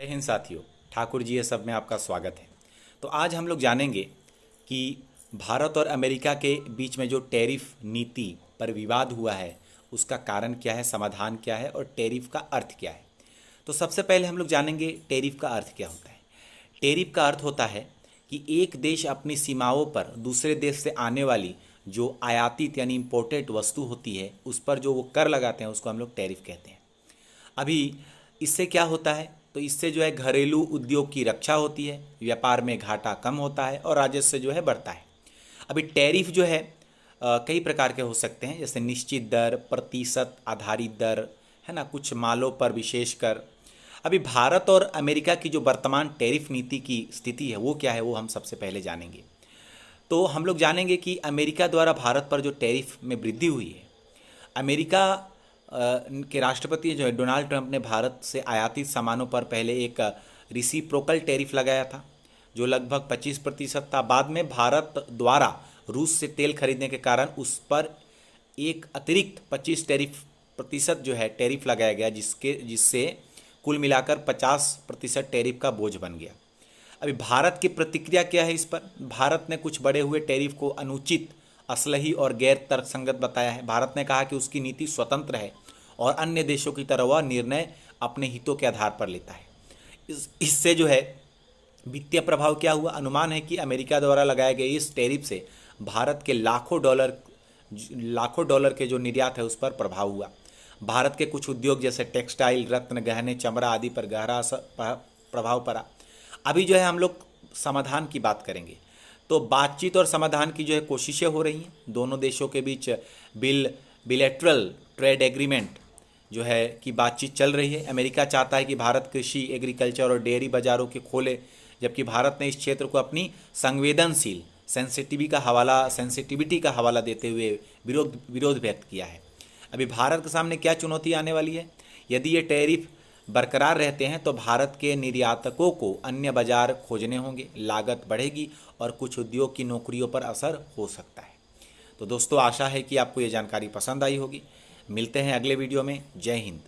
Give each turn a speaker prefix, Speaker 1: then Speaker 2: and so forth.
Speaker 1: जय हिंद साथियों। ठाकुर जी ये सब में आपका स्वागत है। तो आज हम लोग जानेंगे कि भारत और अमेरिका के बीच में जो टैरिफ नीति पर विवाद हुआ है उसका कारण क्या है, समाधान क्या है और टैरिफ का अर्थ क्या है। तो सबसे पहले हम लोग जानेंगे टैरिफ का अर्थ क्या होता है। टैरिफ का अर्थ होता है कि एक देश अपनी सीमाओं पर दूसरे देश से आने वाली जो आयातित यानी इम्पोर्टेड वस्तु होती है उस पर जो वो कर लगाते हैं उसको हम लोग टैरिफ कहते हैं। अभी इससे क्या होता है, तो इससे जो है घरेलू उद्योग की रक्षा होती है, व्यापार में घाटा कम होता है और राजस्व जो है बढ़ता है। अभी टैरिफ जो है कई प्रकार के हो सकते हैं, जैसे निश्चित दर, प्रतिशत आधारित दर, है ना, कुछ मालों पर विशेष कर। अभी भारत और अमेरिका की जो वर्तमान टैरिफ नीति की स्थिति है वो क्या है, वो हम सबसे पहले जानेंगे। तो हम लोग जानेंगे कि अमेरिका द्वारा भारत पर जो टैरिफ में वृद्धि हुई है, अमेरिका के राष्ट्रपति जो है डोनाल्ड ट्रंप ने भारत से आयातित सामानों पर पहले एक रिसिप्रोकल टैरिफ लगाया था जो लगभग 25% था। बाद में भारत द्वारा रूस से तेल खरीदने के कारण उस पर एक अतिरिक्त 25% जो है टैरिफ लगाया गया, जिससे कुल मिलाकर 50% टैरिफ का बोझ बन गया। अभी भारत की प्रतिक्रिया क्या है इस पर। भारत ने कुछ बढ़े हुए टैरिफ को अनुचित, असलही और गैर तर्कसंगत बताया है। भारत ने कहा कि उसकी नीति स्वतंत्र है और अन्य देशों की तरह वह निर्णय अपने हितों के आधार पर लेता है। इससे जो है वित्तीय प्रभाव क्या हुआ। अनुमान है कि अमेरिका द्वारा लगाए गए इस टैरिफ से भारत के लाखों डॉलर के जो निर्यात है उस पर प्रभाव हुआ। भारत के कुछ उद्योग जैसे टेक्सटाइल, रत्न, गहने, चमड़ा आदि पर गहरा प्रभाव पड़ा। अभी जो है हम लोग समाधान की बात करेंगे। तो बातचीत और समाधान की जो है कोशिशें हो रही हैं। दोनों देशों के बीच बिलेटरल ट्रेड एग्रीमेंट जो है कि बातचीत चल रही है। अमेरिका चाहता है कि भारत कृषि, एग्रीकल्चर और डेयरी बाजारों के खोले, जबकि भारत ने इस क्षेत्र को अपनी संवेदनशील सेंसिटिविटी का हवाला देते हुए विरोध व्यक्त किया है। अभी भारत के सामने क्या चुनौती आने वाली है। यदि ये टैरिफ बरकरार रहते हैं तो भारत के निर्यातकों को अन्य बाजार खोजने होंगे, लागत बढ़ेगी और कुछ उद्योग की नौकरियों पर असर हो सकता है। तो दोस्तों, आशा है कि आपको ये जानकारी पसंद आई होगी। मिलते हैं अगले वीडियो में। जय हिंद।